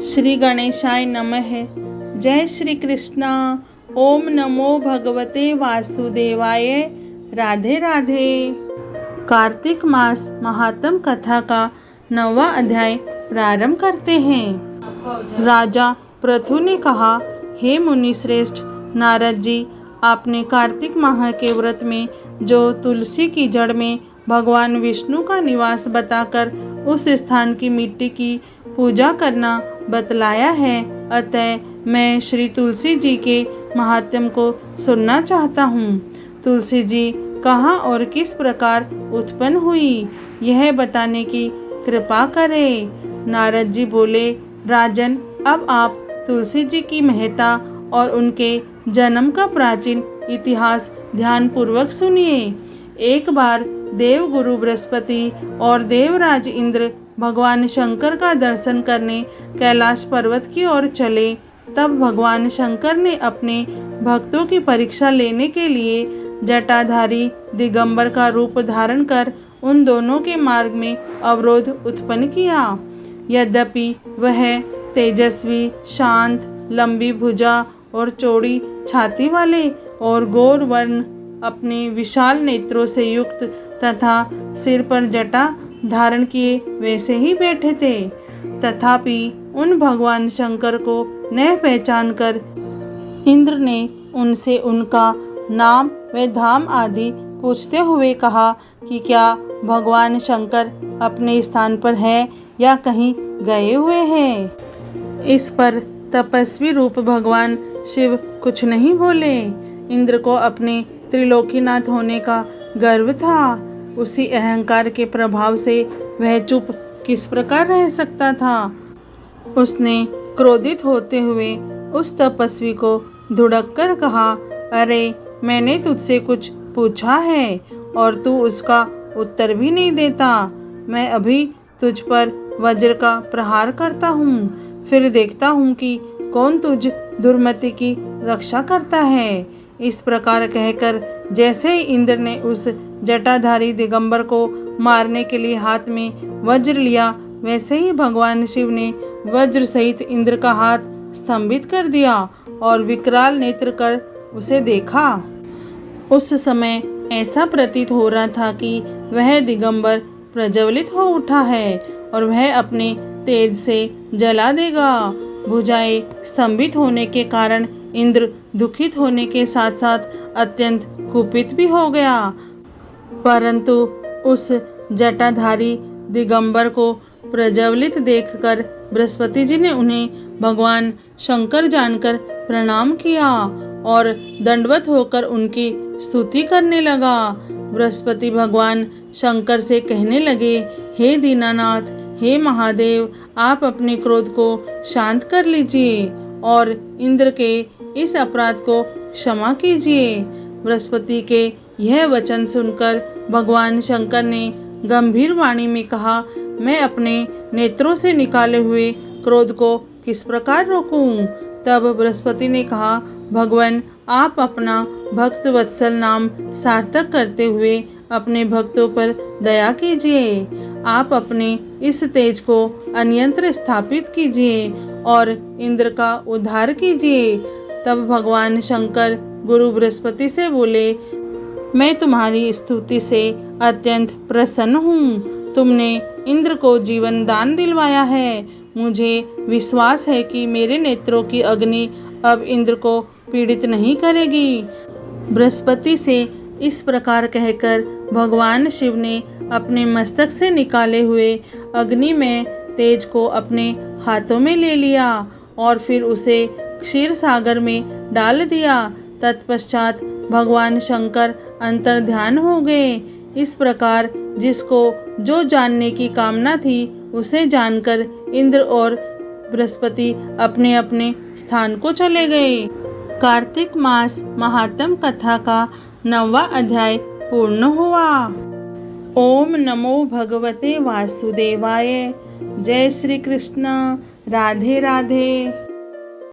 श्री गणेशाय नमः। जय श्री कृष्णा। ओम नमो भगवते वासुदेवाय। राधे राधे। कार्तिक मास महात्म कथा का 9वां अध्याय प्रारंभ करते हैं। राजा पृथु ने कहा, हे मुनि श्रेष्ठ नारद जी, आपने कार्तिक माह के व्रत में जो तुलसी की जड़ में भगवान विष्णु का निवास बताकर उस स्थान की मिट्टी की पूजा करना बतलाया है, अतः मैं श्री तुलसी जी के महात्म्य को सुनना चाहता हूँ। तुलसी जी कहाँ और किस प्रकार उत्पन्न हुई, यह बताने की कृपा करें। नारद जी बोले, राजन, अब आप तुलसी जी की महत्ता और उनके जन्म का प्राचीन इतिहास ध्यान पूर्वक सुनिए। एक बार देवगुरु बृहस्पति और देवराज इंद्र भगवान शंकर का दर्शन करने कैलाश पर्वत की ओर चले। तब भगवान शंकर ने अपने भक्तों की परीक्षा लेने के लिए जटाधारी दिगंबर का रूप धारण कर उन दोनों के मार्ग में अवरोध उत्पन्न किया। यद्यपि वह तेजस्वी, शांत, लंबी भुजा और चौड़ी छाती वाले और गौर वर्ण, अपने विशाल नेत्रों से युक्त तथा सिर पर जटा धारण किए वैसे ही बैठे थे। तथापि उन भगवान शंकर को न पहचान कर इंद्र ने उनसे उनका नाम व धाम आदि पूछते हुए कहा कि क्या भगवान शंकर अपने स्थान पर है या कहीं गए हुए हैं। इस पर तपस्वी रूप भगवान शिव कुछ नहीं बोले। इंद्र को अपने त्रिलोकीनाथ होने का गर्व था। उसी अहंकार के प्रभाव से वह चुप किस प्रकार रह सकता था। उसने क्रोधित होते हुए उस तपस्वी को धुड़क कर कहा, अरे, मैंने तुझसे कुछ पूछा है और तू उसका उत्तर भी नहीं देता। मैं अभी तुझ पर वज्र का प्रहार करता हूँ, फिर देखता हूँ कि कौन तुझ दुर्मति की रक्षा करता है। इस प्रकार कहकर जैसे ही इंद्र ने उस जटाधारी दिगंबर को मारने के लिए हाथ में वज्र लिया, वैसे ही भगवान शिव ने वज्र सहित इंद्र का हाथ स्तंभित कर दिया और विकराल नेत्र कर उसे देखा। उस समय ऐसा प्रतीत हो रहा था कि वह दिगंबर प्रज्वलित हो उठा है और वह अपने तेज से जला देगा। भुजाएं स्तंभित होने के कारण इंद्र दुखित होने के साथ साथ अत्यंत कुपित भी हो गया। परंतु उस जटाधारी दिगंबर को प्रज्वलित देखकर बृहस्पति जी ने उन्हें भगवान शंकर जानकर प्रणाम किया और दंडवत होकर उनकी स्तुति करने लगा। बृहस्पति भगवान शंकर से कहने लगे, हे दीनानाथ, हे महादेव, आप अपने क्रोध को शांत कर लीजिए और इंद्र के इस अपराध को क्षमा कीजिए। बृहस्पति के यह वचन सुनकर भगवान शंकर ने गंभीर वाणी में कहा, मैं अपने नेत्रों से निकाले हुए क्रोध को किस प्रकार रोकूं। तब बृहस्पति ने कहा, भगवान, आप अपना भक्त वत्सल नाम सार्थक करते हुए अपने भक्तों पर दया कीजिए। आप अपने इस तेज को अन्यंत्र स्थापित कीजिए और इंद्र का उद्धार कीजिए। तब भगवान शंकर गुरु बृहस्पति से बोले, मैं तुम्हारी स्तुति से अत्यंत प्रसन्न हूँ। तुमने इंद्र को जीवन दान दिलवाया है। मुझे विश्वास है कि मेरे नेत्रों की अग्नि अब इंद्र को पीड़ित नहीं करेगी। बृहस्पति से इस प्रकार कहकर भगवान शिव ने अपने मस्तक से निकाले हुए अग्नि में तेज को अपने हाथों में ले लिया और फिर उसे क्षीर सागर में डाल दिया। तत्पश्चात भगवान शंकर अंतर ध्यान हो गए। इस प्रकार जिसको जो जानने की कामना थी उसे जानकर इंद्र और बृहस्पति अपने अपने स्थान को चले गए। कार्तिक मास महात्म कथा का 9वां अध्याय पूर्ण हुआ। ओम नमो भगवते वासुदेवाय। जय श्री कृष्ण। राधे राधे।